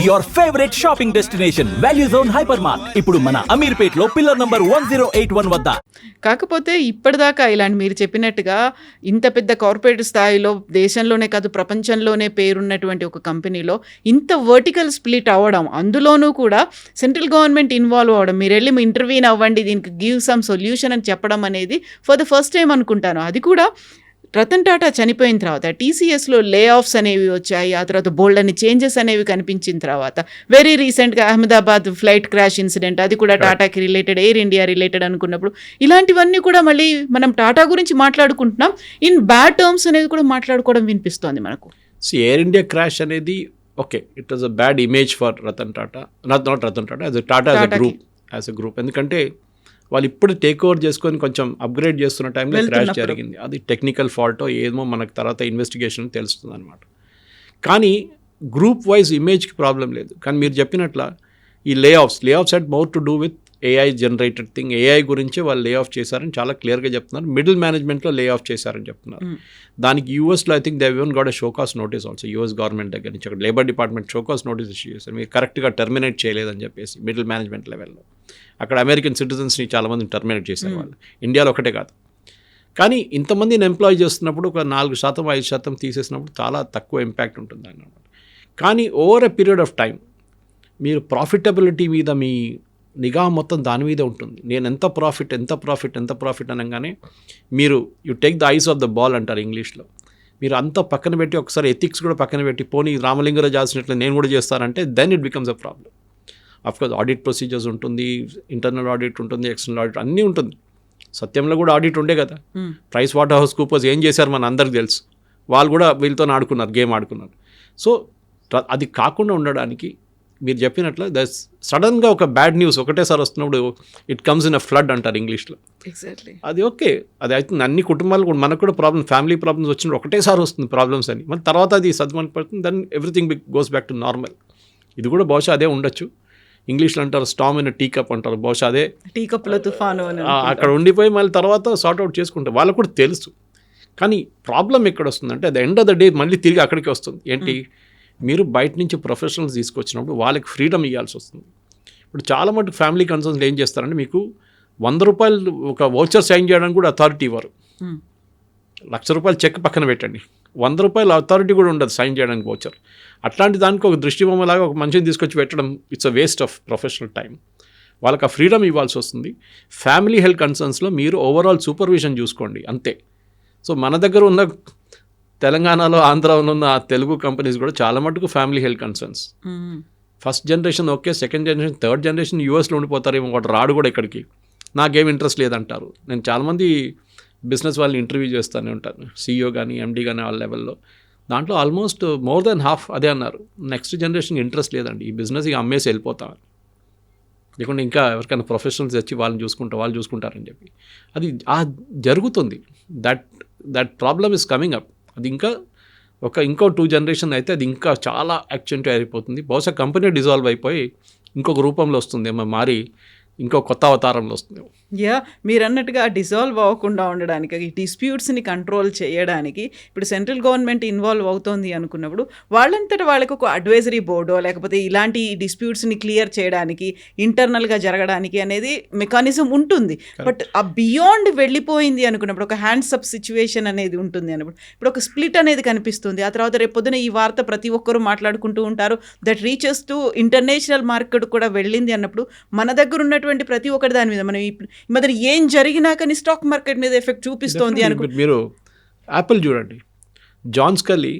Your favourite shopping destination value zone hyper mart ఇప్పుడు మన అమీర్పేట్ లో పిల్లర్ నంబర్ 1081 వద్ద. కాకపోతే ఇప్పటిదాకా ఇలాంటి మీరు చెప్పినట్టుగా ఇంత పెద్ద కార్పొరేట్ స్థాయిలో దేశంలోనే కాదు ప్రపంచంలోనే పేరున్నటువంటి ఒక కంపెనీలో ఇంత వర్టికల్ స్ప్లిట్ అవ్వడం, అందులోనూ కూడా సెంట్రల్ గవర్నమెంట్ ఇన్వాల్వ్ అవ్వడం, మీరు వెళ్ళి మీ ఇంటర్వ్యూన్ అవ్వండి, దీనికి గివ్ సమ్ సొల్యూషన్ అని చెప్పడం అనేది ఫర్ ద ఫస్ట్ టైం అనుకుంటాను. అది కూడా రతన్ టాటా చనిపోయిన తర్వాత టీసీఎస్లో లే ఆఫ్స్ అనేవి వచ్చాయి, ఆ తర్వాత బోల్డ్ అని చేంజెస్ అనేవి కనిపించిన తర్వాత వెరీ రీసెంట్గా అహ్మదాబాద్ ఫ్లైట్ క్రాష్ ఇన్సిడెంట్, అది కూడా టాటాకి రిలేటెడ్, ఎయిర్ ఇండియా రిలేటెడ్ అనుకున్నప్పుడు ఇలాంటివన్నీ కూడా మళ్ళీ మనం టాటా గురించి మాట్లాడుకుంటున్నాం, ఇన్ బ్యాడ్ టర్మ్స్ అనేది కూడా మాట్లాడుకోవడం వినిపిస్తోంది మనకు. ఎయిర్ ఇండియా క్రాష్ అనేది okay, it was a bad image for Ratan Tata, not Ratan Tata, as Tata as a group. ఎందుకంటే వాళ్ళు ఇప్పుడు టేక్ ఓవర్ చేసుకొని కొంచెం అప్గ్రేడ్ చేస్తున్న టైంలో క్రాష్ జరిగింది. అది టెక్నికల్ ఫాల్టో ఏమో మనకు తర్వాత ఇన్వెస్టిగేషన్ తెలుస్తుంది అనమాట. కానీ గ్రూప్ వైజ్ ఇమేజ్కి ప్రాబ్లం లేదు. కానీ మీరు చెప్పినట్ల ఈ లే offs had more to do with AI generated thing. AI గురించే వాళ్ళు లే ఆఫ్ చేశారని చాలా క్లియర్గా చెప్తున్నారు. మిడిల్ మేనేజ్మెంట్లో లే ఆఫ్ చేశారని చెప్తున్నారు. దానికి యూఎస్లో I think they even got a show cause notice also. US government దగ్గర నుంచి అక్కడ labour department show cause notice issue చేశారు, మీరు కరెక్ట్గా టర్మినేట్ చేయలేదని చెప్పేసి మిడిల్ మేనేజ్మెంట్ లెవెల్లో. అక్కడ అమెరికన్ సిటిజన్స్ని చాలామందిని టర్మినేట్ చేశారు వాళ్ళు, ఇండియాలో ఒకటే కాదు. కానీ ఇంతమందిని ఎంప్లాయ్ చేస్తున్నప్పుడు ఒక 4% 5% తీసేసినప్పుడు చాలా తక్కువ ఇంపాక్ట్ ఉంటుంది అన్నమాట. కానీ over a period of time మీరు ప్రాఫిటబిలిటీ మీద మీ నిఘా మొత్తం దాని మీద ఉంటుంది. నేను ఎంత ప్రాఫిట్ అనగానే మీరు you take the eyes of the ball అంటారు ఇంగ్లీష్లో. మీరు అంతా పక్కన పెట్టి ఒకసారి ఎథిక్స్ కూడా పక్కన పెట్టి పోనీ రామలింగరావు చేసినట్లు నేను కూడా చేస్తానంటే then it becomes a problem. Of course audit procedures ఉంటుంది, ఇంటర్నల్ ఆడిట్ ఉంటుంది, ఎక్స్టర్నల్ ఆడిట్ అన్నీ ఉంటుంది. సత్యంలో కూడా ఆడిట్ ఉండే కదా. ప్రైస్ వాటర్ హౌస్ కూపర్స్ ఏం చేశారు మన అందరికి తెలుసు. వాళ్ళు కూడా వీళ్ళతో గేమ్ ఆడుకున్నారు. సో అది కాకుండా ఉండడానికి మీరు చెప్పినట్లు సడన్గా ఒక బ్యాడ్ న్యూస్ ఒకటేసారి వస్తున్నప్పుడు it comes in a flood అంటారు ఇంగ్లీష్లో. అది ఓకే, అది అవుతుంది. అన్ని కుటుంబాలు కూడా మనకు కూడా ఫ్యామిలీ ప్రాబ్లమ్స్ వచ్చినప్పుడు ఒకటేసారి వస్తుంది ప్రాబ్లమ్స్ అని, మన తర్వాత అది సద్మని పడుతుంది, then everything goes back to normal. ఇది కూడా బహుశా అదే ఉండొచ్చు. ఇంగ్లీష్లో అంటారు స్టామ్ ఇన్ టీ కప్ అంటారు, బహుశా అదే టీ కప్లో తుఫాను అక్కడ ఉండిపోయి మళ్ళీ తర్వాత సార్ట్అవుట్ చేసుకుంటారు. వాళ్ళకు కూడా తెలుసు. కానీ ప్రాబ్లం ఎక్కడ వస్తుందంటే at the end of the day మళ్ళీ తిరిగి అక్కడికి వస్తుంది. ఏంటి, మీరు బయట నుంచి ప్రొఫెషనల్స్ తీసుకొచ్చినప్పుడు వాళ్ళకి ఫ్రీడమ్ ఇవ్వాల్సి వస్తుంది. ఇప్పుడు చాలా మటుకు ఫ్యామిలీ కన్సర్న్స్ ఏం చేస్తారంటే మీకు 100 రూపాయలు ఒక వౌచర్ సైన్ చేయడానికి కూడా అథారిటీ ఇవ్వరు. 1,00,000 రూపాయలు చెక్ పక్కన పెట్టండి, 100 రూపాయలు అథారిటీ కూడా ఉండదు సైన్ చేయడానికి వౌచర్. అట్లాంటి దానికి ఒక దృష్టిబొమ్మలాగా ఒక మనిషిని తీసుకొచ్చి పెట్టడం it's a waste of professional time. వాళ్ళకి ఆ ఫ్రీడమ్ ఇవ్వాల్సి వస్తుంది. ఫ్యామిలీ హెల్త్ కన్సర్న్స్లో మీరు ఓవరాల్ సూపర్విజన్ చూసుకోండి అంతే. సో మన దగ్గర ఉన్న తెలంగాణలో ఆంధ్రాలో ఉన్న తెలుగు కంపెనీస్ కూడా చాలా మటుకు family health concerns. First generation okay, second generation, third generation యూఎస్లో ఉండిపోతారేమో, వాడు రాడు కూడా ఇక్కడికి, నాకేం ఇంట్రెస్ట్ లేదంటారు. నేను చాలామంది బిజినెస్ వాళ్ళని ఇంటర్వ్యూ చేస్తూనే ఉంటాను, సీఈఓ కానీ ఎండీ కానీ వాళ్ళ లెవెల్లో. దాంట్లో ఆల్మోస్ట్ మోర్ దెన్ హాఫ్ అదే అన్నారు, నెక్స్ట్ జనరేషన్కి ఇంట్రెస్ట్ లేదండి, ఈ బిజినెస్ ఇక అమ్మేసి వెళ్ళిపోతాను, లేకుంటే ఇంకా ఎవరికైనా ప్రొఫెషనల్స్ వచ్చి వాళ్ళు చూసుకుంటారని చెప్పి. అది జరుగుతుంది. That problem is coming up. అది ఇంకో 2 జనరేషన్ అయితే అది ఇంకా చాలా యాక్సిడెంట్ అయిపోతుంది. బహుశా కంపెనీ డిజాల్వ్ అయిపోయి ఇంకొక రూపంలో వస్తుందేమో, మారి ఇంకో కొత్త అవతారంలో వస్తుంది. మీరు అన్నట్టుగా డిజాల్వ్ అవ్వకుండా ఉండడానికి, ఈ డిస్ప్యూట్స్ని కంట్రోల్ చేయడానికి ఇప్పుడు సెంట్రల్ గవర్నమెంట్ ఇన్వాల్వ్ అవుతోంది అనుకున్నప్పుడు వాళ్ళంతటా వాళ్ళకి ఒక అడ్వైజరీ బోర్డో లేకపోతే ఇలాంటి డిస్ప్యూట్స్ని క్లియర్ చేయడానికి ఇంటర్నల్గా జరగడానికి అనేది మెకానిజం ఉంటుంది. బట్ ఆ బియాండ్ వెళ్ళిపోయింది అనుకున్నప్పుడు ఒక హ్యాండ్స్ అప్ సిచ్యువేషన్ అనేది ఉంటుంది అన్నప్పుడు ఇప్పుడు ఒక స్ప్లిట్ అనేది కనిపిస్తుంది. ఆ తర్వాత రేపు పొద్దున ఈ వార్త ప్రతి ఒక్కరూ మాట్లాడుకుంటూ ఉంటారు, that reaches to international market కూడా వెళ్ళింది అన్నప్పుడు మన దగ్గర ఉన్నటువంటి ప్రతి ఒక్కటి దాని మీద మనం మరి ఏం జరిగినా కానీ స్టాక్ మార్కెట్ మీద ఎఫెక్ట్ చూపిస్తోంది అనుకో. మీరు యాపిల్ చూడండి, John Sculley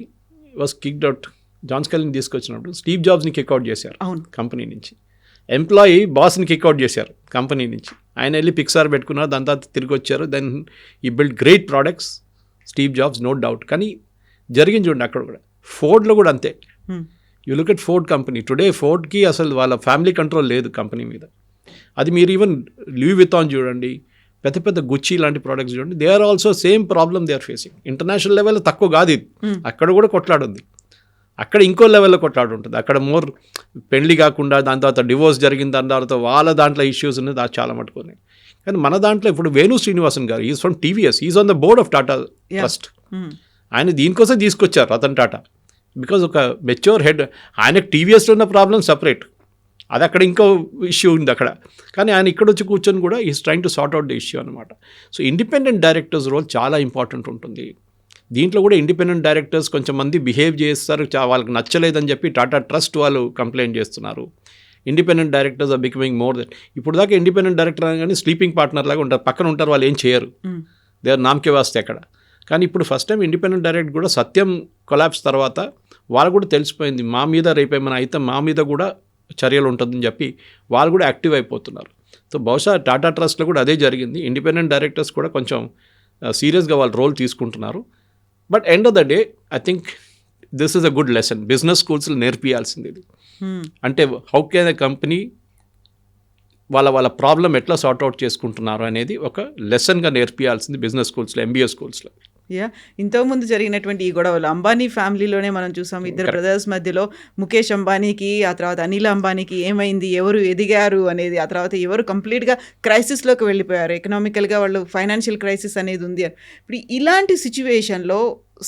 was kicked out. John స్కల్లీని తీసుకొచ్చినప్పుడు స్టీవ్ జాబ్స్ని కిక్అవుట్ చేశారు కంపెనీ నుంచి. ఎంప్లాయీ బాస్ని కిక్అవుట్ చేశారు కంపెనీ నుంచి. ఆయన వెళ్ళి పిక్సార్ పెట్టుకున్నారు, దాని తర్వాత తిరిగి వచ్చారు. Then he build great products Steve Jobs, no doubt. కానీ జరిగింది చూడండి అక్కడ కూడా. ఫోర్డ్లో కూడా అంతే. You look at Ford company today, ఫోర్డ్కి అసలు వాళ్ళ ఫ్యామిలీ కంట్రోల్ లేదు కంపెనీ మీద. అది మీరు ఈవెన్ లూయి వితాన్ చూడండి, పెద్ద గుచ్చి లాంటి ప్రోడక్ట్స్ చూడండి, they are also same problem they are facing. International లెవెల్లో తక్కువ కాదు ఇది, అక్కడ కూడా కొట్లాడుంది. అక్కడ ఇంకో లెవెల్లో కొట్లాడు ఉంటుంది. అక్కడ మోర్ పెళ్లి కాకుండా దాని తర్వాత డివోర్స్ జరిగిన దాని తర్వాత వాళ్ళ దాంట్లో ఇష్యూస్ ఉన్నాయి, అది చాలా మట్టుకున్నాయి. కానీ మన దాంట్లో ఇప్పుడు వేణు శ్రీనివాసన్ గారు, is from TVS, is on the board of Tata trust. ఆయన దీనికోసం తీసుకొచ్చారు రతన్ టాటా. బికాజ్ ఒక మెచ్యూర్ హెడ్, ఆయనకు టీవీఎస్లో ఉన్న ప్రాబ్లం సపరేట్, అది అక్కడ ఇంకో ఇష్యూ ఉంది అక్కడ, కానీ ఆయన ఇక్కడ వచ్చి కూర్చొని కూడా is trying to sort out the issue అనమాట. సో ఇండిపెండెంట్ డైరెక్టర్స్ రోల్ చాలా ఇంపార్టెంట్ ఉంటుంది. దీంట్లో కూడా ఇండిపెండెంట్ డైరెక్టర్స్ కొంచెం మంది బిహేవ్ చేస్తారు, వాళ్ళకి నచ్చలేదని చెప్పి టాటా ట్రస్ట్ వాళ్ళు కంప్లైంట్ చేస్తున్నారు. Independent directors are becoming more than, ఇప్పుడు దాకా ఇండిపెండెంట్ డైరెక్టర్ అనగానే స్లీపింగ్ పార్ట్నర్ లాగా ఉంటారు, పక్కన ఉంటారు, వాళ్ళు ఏం చేయరు, దే ఆర్ నామకే వాస్తే అక్కడ. కానీ ఇప్పుడు ఫస్ట్ టైం ఇండిపెండెంట్ డైరెక్టర్ కూడా సత్యం కొలాప్స్ తర్వాత వాళ్ళు కూడా తెలిసిపోయింది, మా మీద రేపేమైనా అయితే మా మీద కూడా చర్యలు ఉంటుందని చెప్పి వాళ్ళు కూడా యాక్టివ్ అయిపోతున్నారు. సో బహుశా టాటా ట్రస్ట్లో కూడా అదే జరిగింది, ఇండిపెండెంట్ డైరెక్టర్స్ కూడా కొంచెం సీరియస్గా వాళ్ళ రోల్ తీసుకుంటున్నారు. But end of the day I think this is a good lesson, business స్కూల్స్లో నేర్పియాల్సింది ఇది. అంటే హౌ కెన్ ఎ కంపెనీ వాళ్ళ ప్రాబ్లం ఎట్లా సార్ట్అవుట్ చేసుకుంటున్నారు అనేది ఒక లెసన్గా నేర్పియాల్సింది బిజినెస్ స్కూల్స్లో, ఎంబీఏ స్కూల్స్లో. ఇంతకుముందు జరిగినటువంటి ఈ గొడవలు అంబానీ ఫ్యామిలీలోనే మనం చూసాం, ఇద్దరు బ్రదర్స్ మధ్యలో ముఖేష్ అంబానీకి, ఆ తర్వాత అనిల్ అంబానీకి ఏమైంది, ఎవరు ఎదిగారు అనేది, ఆ తర్వాత ఎవరు కంప్లీట్గా క్రైసిస్లోకి వెళ్ళిపోయారు, ఎకనామికల్గా వాళ్ళు ఫైనాన్షియల్ క్రైసిస్ అనేది ఉంది అని. ఇప్పుడు ఇలాంటి సిచ్యువేషన్లో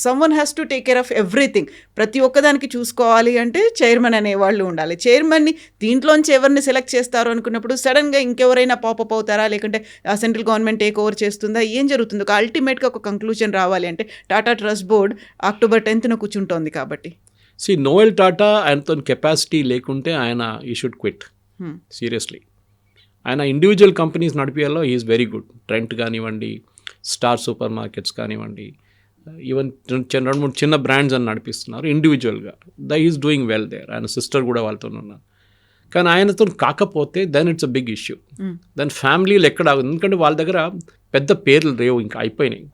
someone has to take care of everything. ప్రతి ఒక్కదానికి చూసుకోవాలి అంటే చైర్మన్ అనేవాళ్ళు ఉండాలి. చైర్మన్ని దీంట్లోంచి ఎవరిని సెలెక్ట్ చేస్తారు అనుకున్నప్పుడు సడన్గా ఇంకెవరైనా పాపప్ అవుతారా, లేకుంటే సెంట్రల్ గవర్నమెంట్ టేక్ ఓవర్ చేస్తుందా, ఏం జరుగుతుంది? ఒక అల్టిమేట్గా ఒక కంక్లూజన్ రావాలి అంటే Tata trust board October 10th కూర్చుంటోంది కాబట్టి. నోయల్ టాటా ఆయనతో కెపాసిటీ లేకుంటే ఆయన ఈ షుడ్ క్విట్ సీరియస్లీ. ఆయన ఇండివిజువల్ కంపెనీస్ నడిపేయాలో ఈజ్ వెరీ గుడ్. ట్రెంట్ కానివ్వండి, స్టార్ సూపర్ మార్కెట్స్ కానివ్వండి, ఈవెన్ 2-3 చిన్న బ్రాండ్స్ అని నడిపిస్తున్నారు ఇండివిజువల్గా. Is doing well there. ఆయన సిస్టర్ కూడా వాళ్ళతో ఉన్నారు. కానీ ఆయనతో కాకపోతే then it's a big issue. దెన్ ఫ్యామిలీలు ఎక్కడ, ఎందుకంటే వాళ్ళ దగ్గర పెద్ద పేర్లు రేవు, ఇంకా అయిపోయినాయి.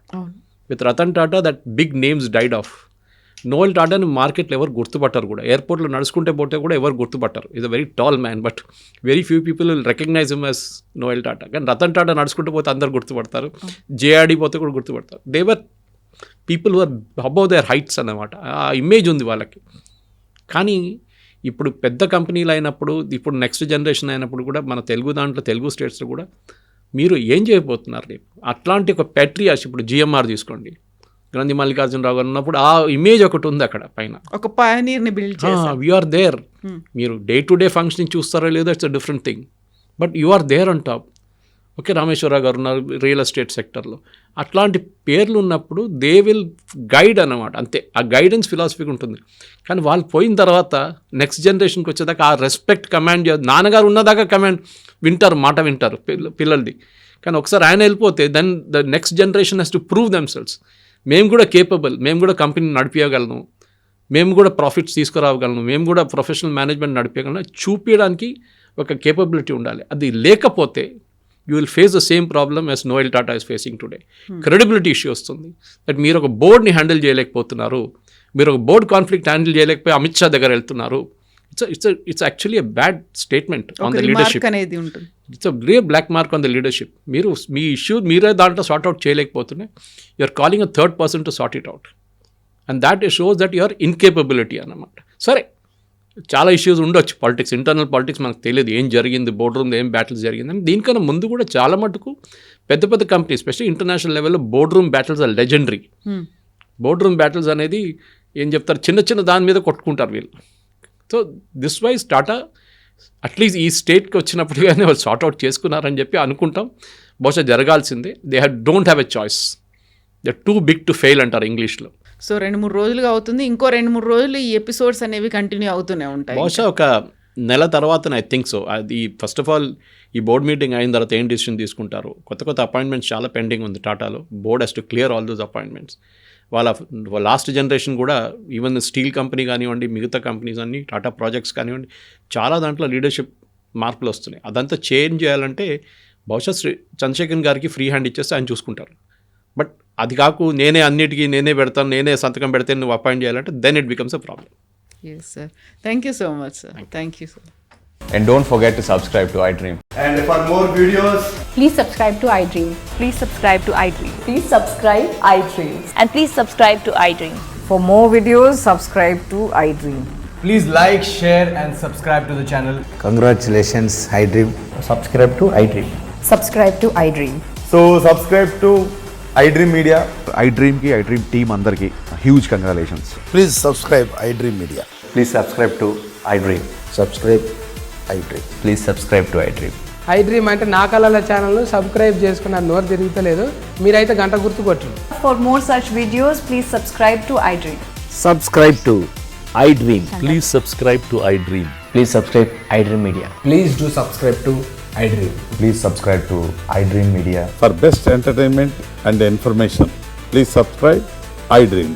With Ratan Tata that big names died off. Noel టాటాని మార్కెట్లో ఎవరు గుర్తుపట్టారు కూడా, ఎయిర్పోర్ట్లో నడుచుకుంటే పోతే కూడా ఎవరు గుర్తుపట్టారు. Is a very tall man, but very few people will recognize him as Noel Tata. కానీ రతన్ టాటా నడుచుకుంటూ పోతే అందరు గుర్తుపడతారు, జేఆర్డీ పోతే కూడా గుర్తుపడతారు. They are people are above their heights అన్నమాట, ఆ ఇమేజ్ ఉంది వాళ్ళకి. కానీ ఇప్పుడు పెద్ద కంపెనీలు అయినప్పుడు, ఇప్పుడు నెక్స్ట్ జనరేషన్ అయినప్పుడు కూడా మన తెలుగు స్టేట్స్లో కూడా మీరు ఏం చేయబోతున్నారు రేపు? అట్లాంటి ఒక ప్యాట్రియాస్, ఇప్పుడు జిఎంఆర్ తీసుకోండి, గ్రంథి మల్లికార్జునరావు గారు ఉన్నప్పుడు ఆ ఇమేజ్ ఒకటి ఉంది అక్కడ పైన, ఒక పయనీర్ని బిల్డ్ చేశారు. You are there. మీరు డే టు డే ఫంక్షనింగ్ చూస్తారో లేదో it's a different thing, but you are there on top. Okay, Rameshwar Rao గారు ఉన్నారు రియల్ ఎస్టేట్ సెక్టర్లో. అట్లాంటి పేర్లు ఉన్నప్పుడు దే విల్ గైడ్ అన్నమాట, అంతే. ఆ గైడెన్స్ ఫిలాసఫీ ఉంటుంది. కానీ వాళ్ళు పోయిన తర్వాత నెక్స్ట్ జనరేషన్కి వచ్చేదాకా ఆ రెస్పెక్ట్ కమాండ్ నాన్నగారు ఉన్నదాకా కమాండ్ వింటారు, మాట వింటారు పిల్లలది. కానీ ఒకసారి ఆయన వెళ్ళిపోతే then the next generation has to prove themselves. మేము కూడా కేపబుల్, మేము కూడా కంపెనీ నడిపించగలను, మేము కూడా ప్రాఫిట్స్ తీసుకురావగలను, మేము కూడా ప్రొఫెషనల్ మేనేజ్మెంట్ నడిపించగలను చూపించడానికి ఒక కేపబిలిటీ ఉండాలి. అది లేకపోతే you will face the same problem as Noel Tata is facing today. Credibility issue వస్తుంది. దట్ మీరు ఒక బోర్డ్ని హ్యాండిల్ చేయలేకపోతున్నారు, మీరు ఒక బోర్డ్ కాన్ఫ్లిక్ట్ హ్యాండిల్ చేయలేకపోయి అమిత్ షా దగ్గర వెళ్తున్నారు. It's actually a bad statement on the leadership. It's a real black mark on the leadership. మీరు మీ ఇష్యూ మీరే దాంట్లో సార్ట్ అవుట్ చేయలేకపోతున్నాయి, you are calling a third person to sort it out, and that shows that your incapability అన్నమాట. సరే, చాలా issues ఉండొచ్చు, politics, internal politics మనకు తెలియదు ఏం జరిగింది, బోర్డు రూమ్ ఏం బ్యాటిల్స్ జరిగిందని. దీనికన్నా ముందు కూడా చాలా మటుకు పెద్ద పెద్ద కంపెనీస్, ఎస్పెషల్లీ ఇంటర్నేషనల్ లెవెల్లో board room battles are legendary. Board room battles అనేది ఏం చెప్తారు, చిన్న దాని మీద కొట్టుకుంటారు వీళ్ళు. So this wise Tata at least ఈ స్టేట్కి వచ్చినప్పుడు కానీ వాళ్ళు సార్ట్అవుట్ చేసుకున్నారని చెప్పి అనుకుంటాం. బహుశా జరగాల్సిందే. They don't have a choice, they too big to fail అంటారు ఇంగ్లీష్లో. సో 2-3 రోజులుగా అవుతుంది, ఇంకో 2-3 రోజులు ఈ ఎపిసోడ్స్ అనేవి కంటిన్యూ అవుతూనే ఉంటాయి. బహుశా ఒక నెల తర్వాత ఐ థింక్ సో. అది ఫస్ట్ ఆఫ్ ఆల్ ఈ బోర్డ్ మీటింగ్ అయిన తర్వాత ఏం డిసిషన్ తీసుకుంటారు. కొత్త అపాయింట్మెంట్స్ చాలా పెండింగ్ ఉంది టాటాలో. Board has to clear all those appointments. వాళ్ళ లాస్ట్ జనరేషన్ కూడా ఈవెన్ స్టీల్ కంపెనీ కానివ్వండి, మిగతా కంపెనీస్ అన్ని, టాటా ప్రాజెక్ట్స్ కానివ్వండి, చాలా దాంట్లో లీడర్షిప్ మార్పులు వస్తున్నాయి. అదంతా చేంజ్ చేయాలంటే బహుశా చంద్రశేఖర్ గారికి ఫ్రీ హ్యాండ్ ఇచ్చేస్తే ఆయన చూసుకుంటారు. బట్ అది కాకు నేనే అన్నిటికీ నేనే పెడతాను, నేనే సంతకం పెడితే నువ్వు అపాయింట్ చేయాలంటే then it becomes a problem. Yes sir, thank you so much sir. Thank you sir. And don't forget to subscribe to iDream. And for more videos, please subscribe to iDream. Please subscribe to iDream. Please subscribe iDream. And please subscribe to iDream. For more videos, subscribe to iDream. please like, share and subscribe to the channel. Congratulations, iDream. Subscribe to iDream. Subscribe to iDream. So subscribe to iDream Media. iDream ki iDream team అందరికి huge congratulations. Please subscribe iDream Media. Please subscribe to iDream. Subscribe iDream. Please subscribe to iDream. iDream అంటే నా కళల ఛానల్ను subscribe చేసుకున్న నోరు తిరుగుతలేదు, మీరైతే గంట గుర్తు కొట్టండి. For more such videos, please subscribe to iDream. Subscribe to iDream. Please subscribe to iDream. Please subscribe iDream Media. Please do subscribe to iDream. Please subscribe to iDream Media. For best entertainment and information, please subscribe iDream.